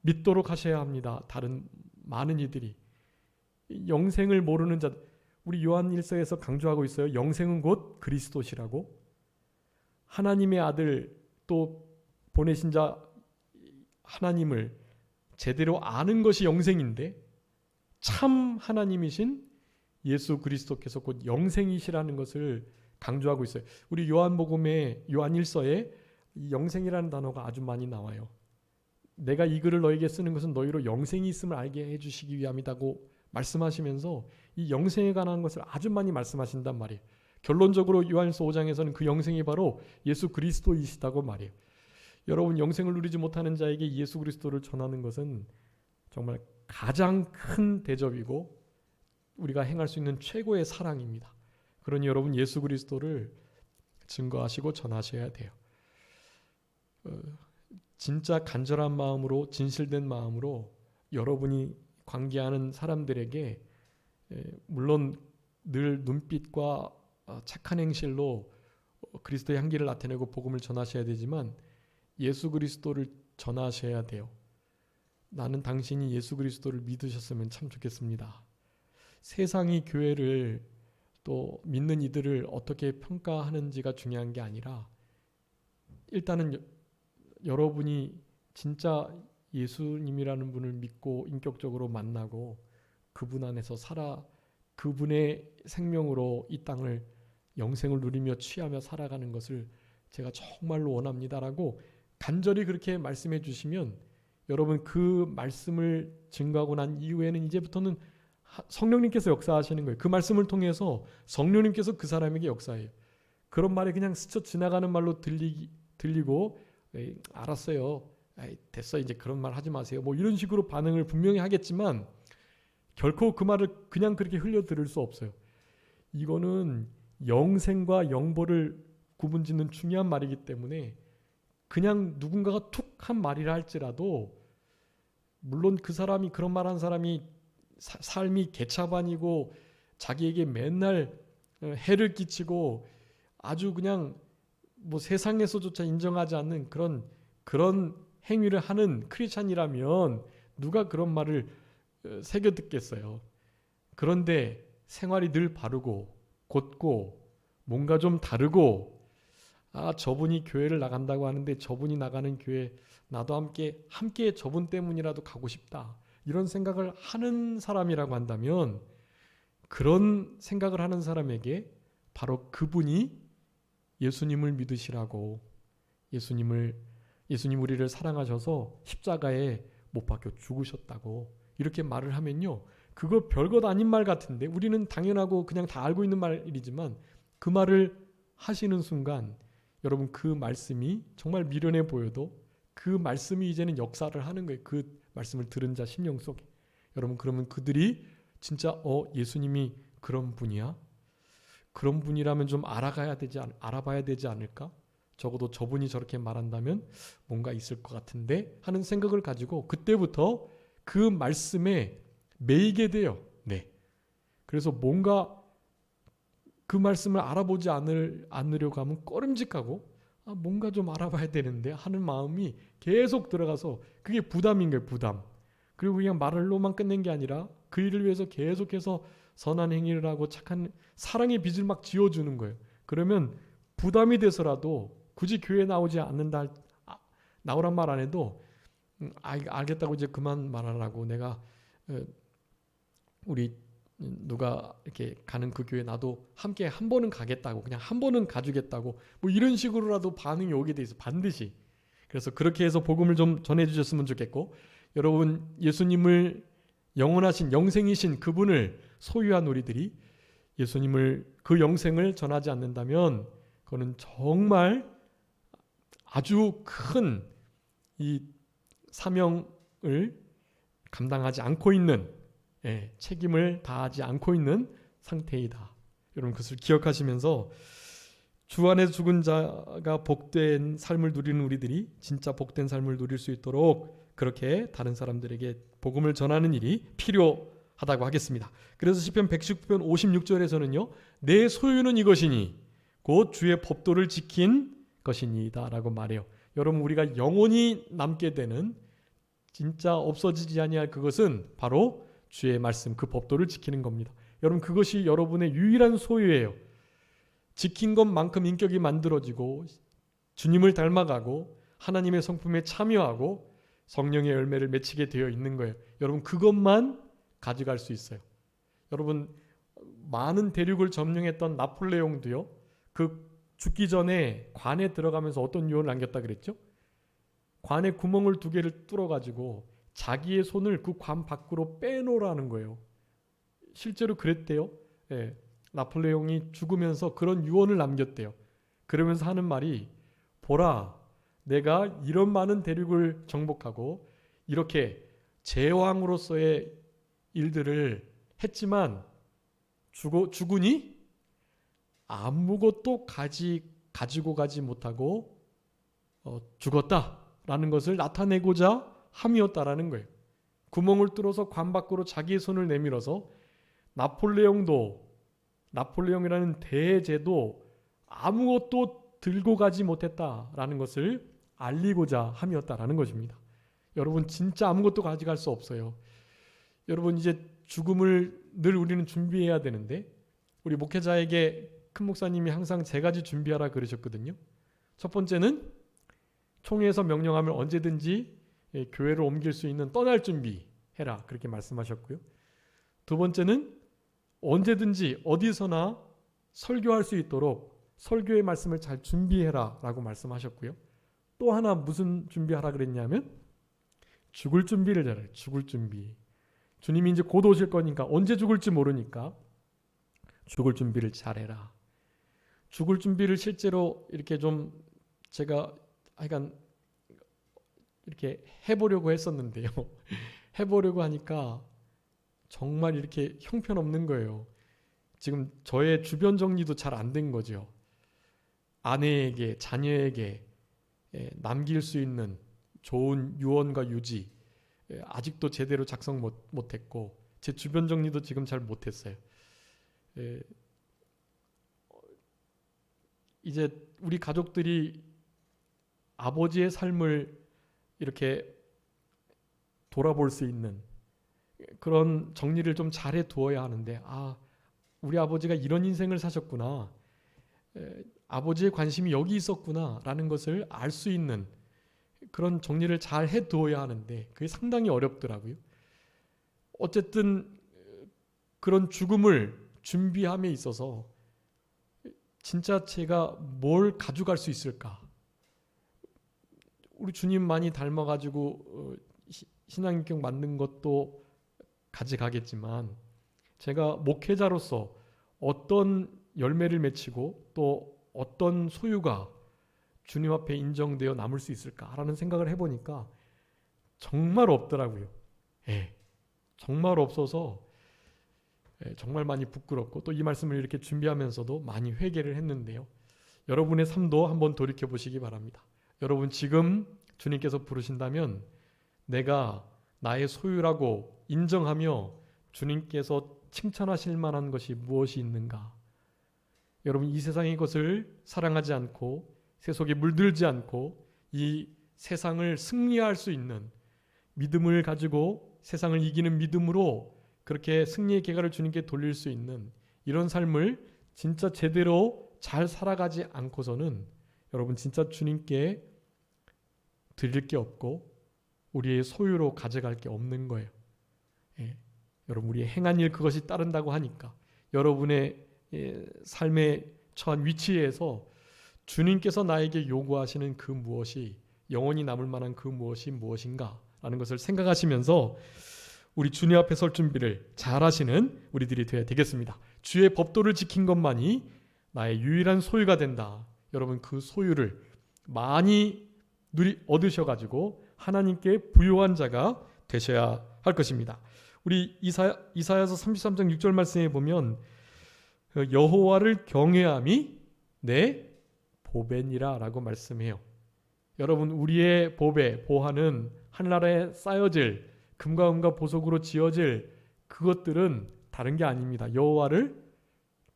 믿도록 하셔야 합니다. 다른 많은 이들이. 영생을 모르는 자, 우리 요한 1서에서 강조하고 있어요. 영생은 곧 그리스도시라고. 하나님의 아들, 또 보내신 자 하나님을 제대로 아는 것이 영생인데, 참 하나님이신 예수 그리스도께서 곧 영생이시라는 것을 강조하고 있어요. 우리 요한복음의 요한 1서에 영생이라는 단어가 아주 많이 나와요. 내가 이 글을 너에게 쓰는 것은 너희로 영생이 있음을 알게 해주시기 위함이다고 말씀하시면서 이 영생에 관한 것을 아주 많이 말씀하신단 말이에요. 결론적으로 요한일서 5장에서는 그 영생이 바로 예수 그리스도이시다고 말해요. 여러분, 영생을 누리지 못하는 자에게 예수 그리스도를 전하는 것은 정말 가장 큰 대접이고 우리가 행할 수 있는 최고의 사랑입니다. 그러니 여러분, 예수 그리스도를 증거하시고 전하셔야 돼요. 진짜 간절한 마음으로, 진실된 마음으로 여러분이 관계하는 사람들에게, 물론 늘 눈빛과 착한 행실로 그리스도의 향기를 나타내고 복음을 전하셔야 되지만 예수 그리스도를 전하셔야 돼요. 나는 당신이 예수 그리스도를 믿으셨으면 참 좋겠습니다. 세상이 교회를, 또 믿는 이들을 어떻게 평가하는지가 중요한 게 아니라 일단은 여러분이 진짜 예수님이라는 분을 믿고 인격적으로 만나고 그분 안에서 살아, 그분의 생명으로 이 땅을, 영생을 누리며 취하며 살아가는 것을 제가 정말로 원합니다라고 간절히 그렇게 말씀해 주시면, 여러분, 그 말씀을 증거하고 난 이후에는 이제부터는 성령님께서 역사하시는 거예요. 그 말씀을 통해서 성령님께서 그 사람에게 역사해요. 그런 말이 그냥 스쳐 지나가는 말로 들리고 알았어요, 됐어, 이제 그런 말 하지 마세요, 뭐 이런 식으로 반응을 분명히 하겠지만 결코 그 말을 그냥 그렇게 흘려 들을 수 없어요. 이거는 영생과 영벌을 구분짓는 중요한 말이기 때문에 그냥 누군가가 툭 한 말이라 할지라도, 물론 그 사람이, 그런 말한 사람이 삶이 개차반이고 자기에게 맨날 해를 끼치고 아주 그냥 뭐 세상에서조차 인정하지 않는 그런 행위를 하는 크리스찬이라면 누가 그런 말을 새겨 듣겠어요. 그런데 생활이 늘 바르고 곧고 뭔가 좀 다르고, 저분이 교회를 나간다고 하는데 저분이 나가는 교회 나도 함께 저분 때문이라도 가고 싶다, 이런 생각을 하는 사람이라고 한다면, 그런 생각을 하는 사람에게 바로 그분이 예수님을 믿으시라고, 예수님 우리를 사랑하셔서 십자가에 못 박혀 죽으셨다고 이렇게 말을 하면요, 그거 별것 아닌 말 같은데 우리는 당연하고 그냥 다 알고 있는 말이지만 그 말을 하시는 순간 여러분, 그 말씀이 정말 미련해 보여도 그 말씀이 이제는 역사를 하는 거예요. 그 말씀을 들은 자 심령 속에. 여러분, 그러면 그들이 진짜 예수님이 그런 분이야? 그런 분이라면 좀 알아봐야 되지 않을까? 적어도 저분이 저렇게 말한다면 뭔가 있을 것 같은데 하는 생각을 가지고 그때부터 그 말씀에 매이게 돼요. 네. 그래서 뭔가 그 말씀을 알아보지 않으려고 하면 꺼림직하고 뭔가 좀 알아봐야 되는데 하는 마음이 계속 들어가서 그게 부담인 거예요. 부담. 그리고 그냥 말로만 끝낸 게 아니라 그 일을 위해서 계속해서 선한 행위를 하고 착한 사랑의 빚을 막 지어주는 거예요. 그러면 부담이 돼서라도 굳이 교회 나오지 않는다, 나오란 말 안 해도 알겠다고 이제 그만 말하라고, 내가 우리 누가 이렇게 가는 그 교회 나도 함께 한 번은 가겠다고, 그냥 한 번은 가주겠다고, 뭐 이런 식으로라도 반응이 오게 돼 있어, 반드시. 그래서 그렇게 해서 복음을 좀 전해주셨으면 좋겠고, 여러분 예수님을 영원하신 영생이신 그분을 소유한 우리들이 예수님을 그 영생을 전하지 않는다면 그거는 정말 아주 큰 이 사명을 감당하지 않고 있는, 책임을 다하지 않고 있는 상태이다. 여러분 그것을 기억하시면서 주 안에서 죽은 자가 복된 삶을 누리는 우리들이 진짜 복된 삶을 누릴 수 있도록 그렇게 다른 사람들에게 복음을 전하는 일이 필요하다고 하겠습니다. 그래서 시편 119편 56절에서는요. 내 소유는 이것이니 곧 주의 법도를 지킨 것이니이다 라고 말해요. 여러분 우리가 영원히 남게 되는, 진짜 없어지지 아니할 그것은 바로 주의 말씀, 그 법도를 지키는 겁니다. 여러분 그것이 여러분의 유일한 소유예요. 지킨 것만큼 인격이 만들어지고 주님을 닮아가고 하나님의 성품에 참여하고 성령의 열매를 맺히게 되어 있는 거예요. 여러분 그것만 가져갈 수 있어요. 여러분 많은 대륙을 점령했던 나폴레옹도요. 그 죽기 전에 관에 들어가면서 어떤 유언을 남겼다 그랬죠? 관에 구멍을 2개를 뚫어가지고 자기의 손을 그 관 밖으로 빼놓으라는 거예요. 실제로 그랬대요. 나폴레옹이 죽으면서 그런 유언을 남겼대요. 그러면서 하는 말이, 보라, 내가 이런 많은 대륙을 정복하고 이렇게 제왕으로서의 일들을 했지만 죽으니 아무것도 가지고 가지 못하고 죽었다라는 것을 나타내고자 함이었다라는 거예요. 구멍을 뚫어서 관 밖으로 자기의 손을 내밀어서 나폴레옹이라는 대제도 아무것도 들고 가지 못했다라는 것을 알리고자 함이었다라는 것입니다. 여러분 진짜 아무것도 가져갈 수 없어요. 여러분 이제 죽음을 늘 우리는 준비해야 되는데, 우리 목회자에게 큰 목사님이 항상 3가지 준비하라 그러셨거든요. 첫 번째는 총회에서 명령하면 언제든지 교회를 옮길 수 있는 떠날 준비해라 그렇게 말씀하셨고요. 두 번째는 언제든지 어디서나 설교할 수 있도록 설교의 말씀을 잘 준비해라 라고 말씀하셨고요. 또 하나 무슨 준비하라 그랬냐면 죽을 준비를 잘해. 죽을 준비. 주님이 이제 곧 오실 거니까, 언제 죽을지 모르니까 죽을 준비를 잘해라. 죽을 준비를 실제로 이렇게 좀 제가 하여간 이렇게 해보려고 했었는데요. 해보려고 하니까 정말 이렇게 형편없는 거예요. 지금 저의 주변 정리도 잘 안 된 거죠. 아내에게, 자녀에게 남길 수 있는 좋은 유언과 유지 아직도 제대로 작성 못했고, 제 주변 정리도 지금 잘 못했어요. 이제 우리 가족들이 아버지의 삶을 이렇게 돌아볼 수 있는 그런 정리를 좀 잘해 두어야 하는데, 우리 아버지가 이런 인생을 사셨구나, 아버지의 관심이 여기 있었구나 라는 것을 알 수 있는 그런 정리를 잘 해 두어야 하는데 그게 상당히 어렵더라고요. 어쨌든 그런 죽음을 준비함에 있어서 진짜 제가 뭘 가져갈 수 있을까? 우리 주님 많이 닮아가지고 신앙인격 만든 것도 가져가겠지만, 제가 목회자로서 어떤 열매를 맺히고 또 어떤 소유가 주님 앞에 인정되어 남을 수 있을까라는 생각을 해보니까 정말 없더라고요. 정말 없어서 정말 많이 부끄럽고, 또 이 말씀을 이렇게 준비하면서도 많이 회개를 했는데요. 여러분의 삶도 한번 돌이켜 보시기 바랍니다. 여러분 지금 주님께서 부르신다면 내가 나의 소유라고 인정하며 주님께서 칭찬하실 만한 것이 무엇이 있는가? 여러분 이 세상의 것을 사랑하지 않고 세속에 물들지 않고 이 세상을 승리할 수 있는 믿음을 가지고 세상을 이기는 믿음으로 그렇게 승리의 계가를 주님께 돌릴 수 있는 이런 삶을 진짜 제대로 잘 살아가지 않고서는 여러분 진짜 주님께 드릴 게 없고 우리의 소유로 가져갈 게 없는 거예요. 예. 여러분 우리의 행한 일 그것이 따른다고 하니까 여러분의 삶에 처한 위치에서 주님께서 나에게 요구하시는 그 무엇이 영원히 남을 만한 그 무엇이 무엇인가 라는 것을 생각하시면서 우리 주님 앞에 설 준비를 잘 하시는 우리들이 되어야 되겠습니다. 주의 법도를 지킨 것만이 나의 유일한 소유가 된다. 여러분 그 소유를 많이 얻으셔가지고 하나님께 부요한 자가 되셔야 할 것입니다. 우리 이사야서 33장 6절 말씀에 보면 여호와를 경외함이 내 보배니라 라고 말씀해요. 여러분 우리의 보배, 보화는 하늘나라에 쌓여질 금과 은과 보석으로 지어질 그것들은 다른 게 아닙니다. 여호와를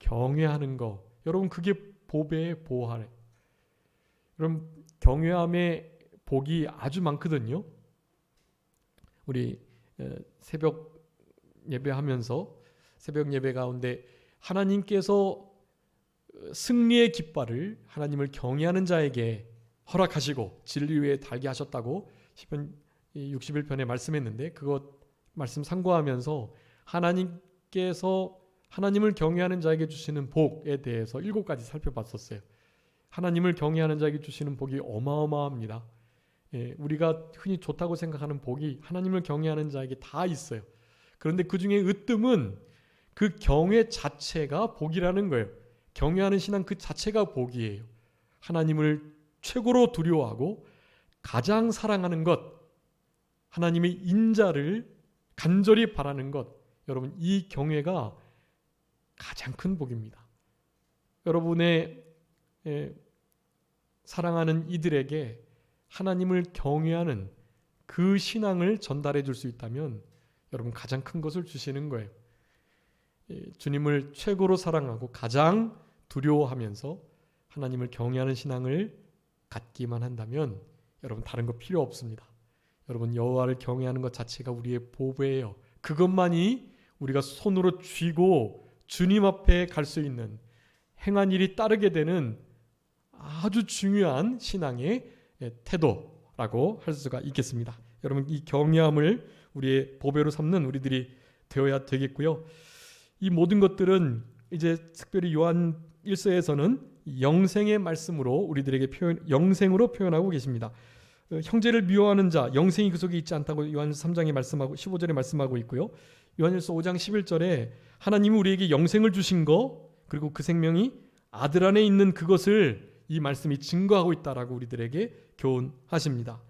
경외하는 거. 여러분 그게 보배의 보화래. 여러분 경외함의 복이 아주 많거든요. 우리 새벽 예배하면서 새벽 예배 가운데 하나님께서 승리의 깃발을 하나님을 경외하는 자에게 허락하시고 진리 위에 달게 하셨다고 시편 61편에 말씀했는데 그것 말씀 상고하면서 하나님께서 하나님을 경외하는 자에게 주시는 복에 대해서 7가지 살펴봤었어요. 하나님을 경외하는 자에게 주시는 복이 어마어마합니다. 우리가 흔히 좋다고 생각하는 복이 하나님을 경외하는 자에게 다 있어요. 그런데 그 중에 으뜸은 그 경외 자체가 복이라는 거예요. 경외하는 신앙 그 자체가 복이에요. 하나님을 최고로 두려워하고 가장 사랑하는 것, 하나님의 인자를 간절히 바라는 것, 여러분 이 경외가 가장 큰 복입니다. 여러분의 사랑하는 이들에게 하나님을 경외하는 그 신앙을 전달해 줄 수 있다면 여러분 가장 큰 것을 주시는 거예요. 주님을 최고로 사랑하고 가장 두려워하면서 하나님을 경외하는 신앙을 갖기만 한다면 여러분 다른 거 필요 없습니다. 여러분 여호와를 경외하는 것 자체가 우리의 보배예요. 그것만이 우리가 손으로 쥐고 주님 앞에 갈 수 있는 행한 일이 따르게 되는 아주 중요한 신앙의 태도라고 할 수가 있겠습니다. 여러분 이 경외함을 우리의 보배로 삼는 우리들이 되어야 되겠고요. 이 모든 것들은 이제 특별히 요한 1서에서는 영생의 말씀으로 우리들에게 영생으로 표현하고 계십니다. 형제를 미워하는 자 영생이 그 속에 있지 않다고 요한일서 3장에 말씀하고 15절에 말씀하고 있고요. 요한일서 5장 11절에 하나님이 우리에게 영생을 주신 거 그리고 그 생명이 아들 안에 있는 그것을 이 말씀이 증거하고 있다라고 우리들에게 교훈하십니다.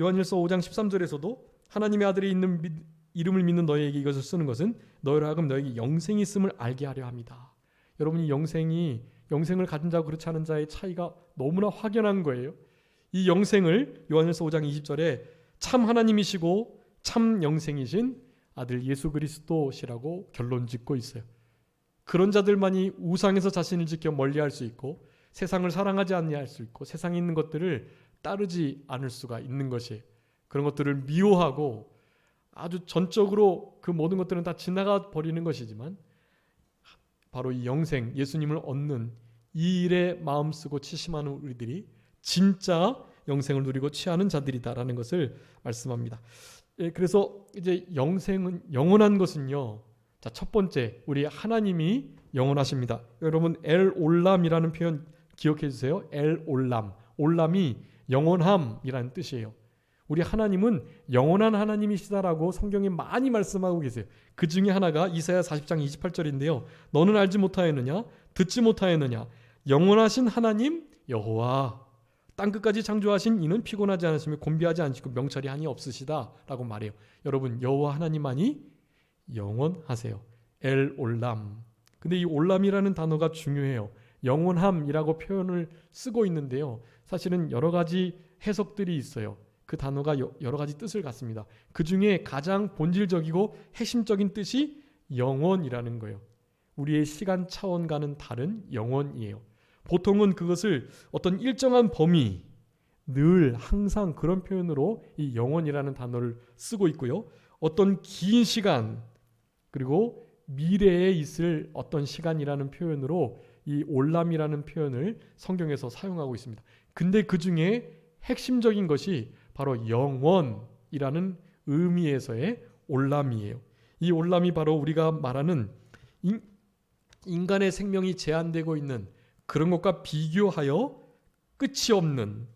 요한일서 5장 13절에서도 하나님의 아들이 있는 이름을 믿는 너희에게 이것을 쓰는 것은 너희로 하여금 너희에게 영생이 있음을 알게 하려 합니다. 여러분이 영생을 가진 자와 그렇지 않은 자의 차이가 너무나 확연한 거예요. 이 영생을 요한일서 5장 20절에 참 하나님이시고 참 영생이신 아들 예수 그리스도시라고 결론 짓고 있어요. 그런 자들만이 우상에서 자신을 지켜 멀리할 수 있고 세상을 사랑하지 않냐 할 수 있고 세상에 있는 것들을 따르지 않을 수가 있는 것이에요. 그런 것들을 미워하고 아주 전적으로 그 모든 것들은 다 지나가 버리는 것이지만 바로 이 영생 예수님을 얻는 이 일에 마음 쓰고 치심하는 우리들이 진짜 영생을 누리고 취하는 자들이다라는 것을 말씀합니다. 그래서 이제 영생은 영원한 것은요. 자, 첫 번째 우리 하나님이 영원하십니다. 여러분 엘 올람이라는 표현 기억해 주세요. 엘 올람. 올람이 영원함이라는 뜻이에요. 우리 하나님은 영원한 하나님이시다라고 성경에 많이 말씀하고 계세요. 그 중에 하나가 이사야 40장 28절인데요. 너는 알지 못하였느냐? 듣지 못하였느냐? 영원하신 하나님 여호와 땅끝까지 창조하신 이는 피곤하지 않으시며 곤비하지 않으시고 명철이 한이 없으시다라고 말해요. 여러분 여호와 하나님만이 영원하세요. 엘 올람. 근데 이 올람이라는 단어가 중요해요. 영원함이라고 표현을 쓰고 있는데요. 사실은 여러 가지 해석들이 있어요. 그 단어가 여러 가지 뜻을 갖습니다. 그 중에 가장 본질적이고 핵심적인 뜻이 영원이라는 거예요. 우리의 시간 차원과는 다른 영원이에요. 보통은 그것을 어떤 일정한 범위, 늘 항상 그런 표현으로 이 영원이라는 단어를 쓰고 있고요. 어떤 긴 시간 그리고 미래에 있을 어떤 시간이라는 표현으로 이 올람이라는 표현을 성경에서 사용하고 있습니다. 근데 그 중에 핵심적인 것이 바로 영원이라는 의미에서의 올람이에요. 이 올람이 바로 우리가 말하는 인간의 생명이 제한되고 있는 그런 것과 비교하여 끝이 없는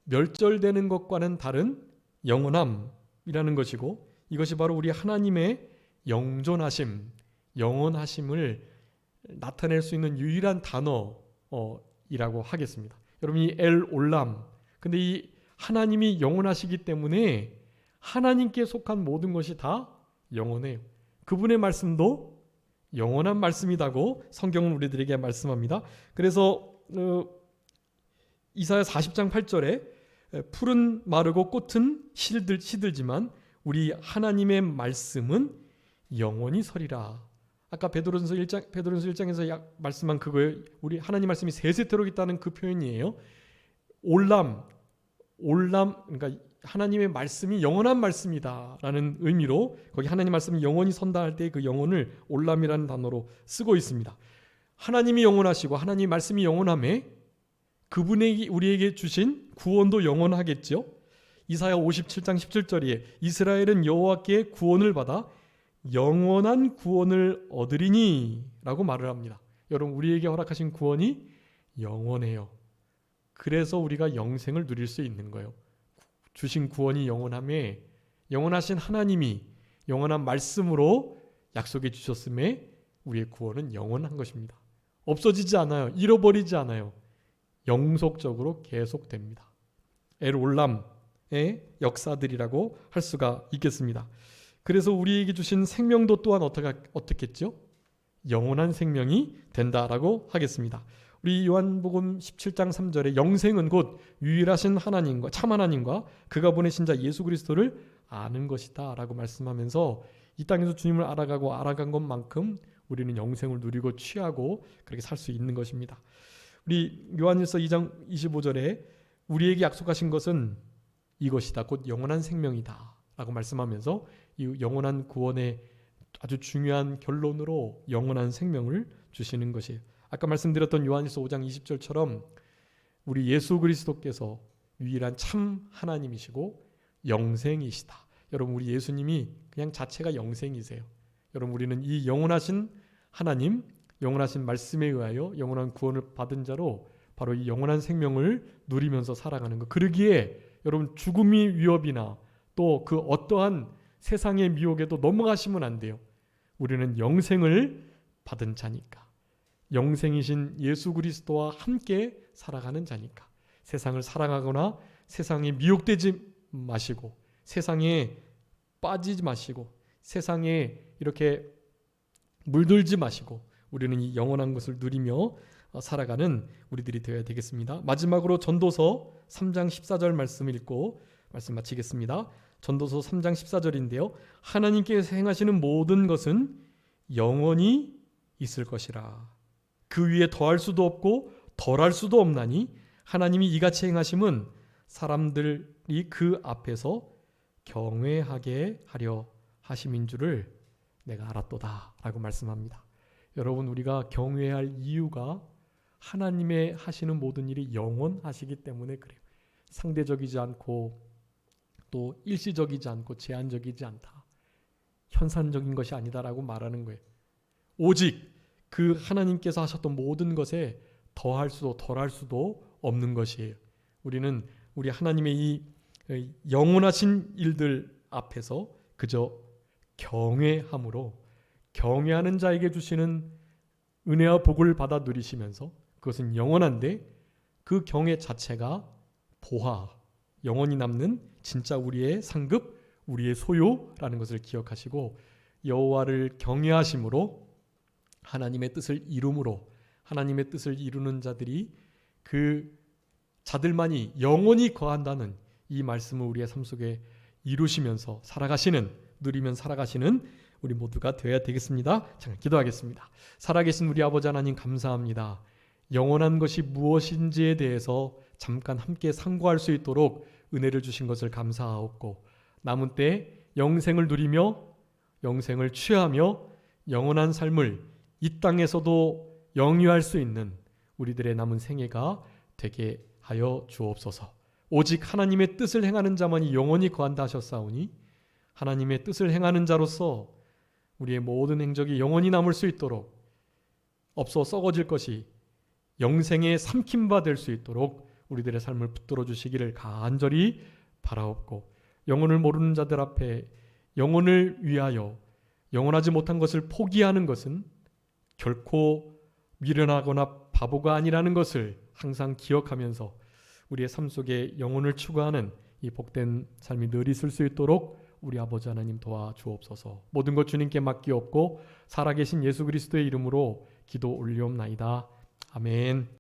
멸절되는 것과는 다른 영원함이라는 것이고, 이것이 바로 우리 하나님의 영존하심, 영원하심을 나타낼 수 있는 유일한 단어이라고 하겠습니다. 여러분, 이 엘 올람, 근데 이 하나님이 영원하시기 때문에 하나님께 속한 모든 것이 다 영원해요. 그분의 말씀도 영원한 말씀이라고 성경은 우리들에게 말씀합니다. 그래서 이사야 40장 8절에 풀은 마르고 꽃은 시들지만 우리 하나님의 말씀은 영원히 서리라. 아까 베드로전서 1장에서 말씀한 그거예요. 우리 하나님 말씀이 세세토록 있다는 그 표현이에요. 올람 그러니까 하나님의 말씀이 영원한 말씀이다라는 의미로 거기 하나님 말씀이 영원히 선다 할 때 그 영원을 올람이라는 단어로 쓰고 있습니다. 하나님이 영원하시고 하나님 말씀이 영원함에 그분이 우리에게 주신 구원도 영원하겠죠. 이사야 57장 17절에 이스라엘은 여호와께 구원을 받아 영원한 구원을 얻으리니 라고 말을 합니다. 여러분, 우리에게 허락하신 구원이 영원해요. 그래서 우리가 영생을 누릴 수 있는 거예요. 주신 구원이 영원함에 영원하신 하나님이 영원한 말씀으로 약속해 주셨음에 우리의 구원은 영원한 것입니다. 없어지지 않아요. 잃어버리지 않아요. 영속적으로 계속됩니다. 엘 올람의 역사들이라고 할 수가 있겠습니다. 그래서 우리에게 주신 생명도 또한 어떻겠죠? 영원한 생명이 된다라고 하겠습니다. 우리 요한복음 17장 3절에 영생은 곧 유일하신 하나님과 참 하나님과 그가 보내신 자 예수 그리스도를 아는 것이다 라고 말씀하면서 이 땅에서 주님을 알아간 것만큼 우리는 영생을 누리고 취하고 그렇게 살 수 있는 것입니다. 우리 요한일서 2장 25절에 우리에게 약속하신 것은 이것이다, 곧 영원한 생명이다 라고 말씀하면서 이 영원한 구원의 아주 중요한 결론으로 영원한 생명을 주시는 것이에요. 아까 말씀드렸던 요한일서 5장 20절처럼 우리 예수 그리스도께서 유일한 참 하나님이시고 영생이시다. 여러분, 우리 예수님이 그냥 자체가 영생이세요. 여러분, 우리는 이 영원하신 하나님, 영원하신 말씀에 의하여 영원한 구원을 받은 자로 바로 이 영원한 생명을 누리면서 살아가는 것. 그러기에 여러분, 죽음이 위협이나 또 그 어떠한 세상의 미혹에도 넘어가시면 안 돼요. 우리는 영생을 받은 자니까. 영생이신 예수 그리스도와 함께 살아가는 자니까. 세상을 사랑하거나 세상에 미혹되지 마시고 세상에 빠지지 마시고 세상에 이렇게 물들지 마시고 우리는 이 영원한 것을 누리며 살아가는 우리들이 되어야 되겠습니다. 마지막으로 전도서 3장 14절 말씀 읽고 말씀 마치겠습니다. 전도서 3장 14절인데요. 하나님께서 행하시는 모든 것은 영원히 있을 것이라. 그 위에 더할 수도 없고 덜할 수도 없나니 하나님이 이같이 행하심은 사람들이 그 앞에서 경외하게 하려 하심인 줄을 내가 알았도다 라고 말씀합니다. 여러분, 우리가 경외할 이유가 하나님의 하시는 모든 일이 영원하시기 때문에 그래요. 상대적이지 않고 또 일시적이지 않고 제한적이지 않다. 현상적인 것이 아니다라고 말하는 거예요. 오직 그 하나님께서 하셨던 모든 것에 더할 수도 덜할 수도 없는 것이에요. 우리는 우리 하나님의 이 영원하신 일들 앞에서 그저 경외함으로 경외하는 자에게 주시는 은혜와 복을 받아 누리시면서 그것은 영원한데 그 경외 자체가 보화, 영원히 남는 진짜 우리의 상급, 우리의 소유라는 것을 기억하시고 여호와를 경외하심으로 하나님의 뜻을 이룸으로 하나님의 뜻을 이루는 자들이 그 자들만이 영원히 거한다는 이 말씀을 우리의 삶 속에 이루시면서 살아가시는, 누리면 살아가시는 우리 모두가 되어야 되겠습니다. 잠깐 기도하겠습니다. 살아계신 우리 아버지 하나님 감사합니다. 영원한 것이 무엇인지에 대해서 잠깐 함께 상고할 수 있도록 은혜를 주신 것을 감사하옵고, 남은 때 영생을 누리며 영생을 취하며 영원한 삶을 이 땅에서도 영위할 수 있는 우리들의 남은 생애가 되게 하여 주옵소서. 오직 하나님의 뜻을 행하는 자만이 영원히 거한다 하셨사오니 하나님의 뜻을 행하는 자로서 우리의 모든 행적이 영원히 남을 수 있도록, 없어 썩어질 것이 영생에 삼킴바 될 수 있도록 우리들의 삶을 붙들어 주시기를 간절히 바라옵고, 영혼을 모르는 자들 앞에 영혼을 위하여 영원하지 못한 것을 포기하는 것은 결코 미련하거나 바보가 아니라는 것을 항상 기억하면서 우리의 삶 속에 영혼을 추구하는 이 복된 삶이 늘 있을 수 있도록 우리 아버지 하나님 도와주옵소서. 모든 것 주님께 맡기옵고 살아계신 예수 그리스도의 이름으로 기도 올리옵나이다. 아멘.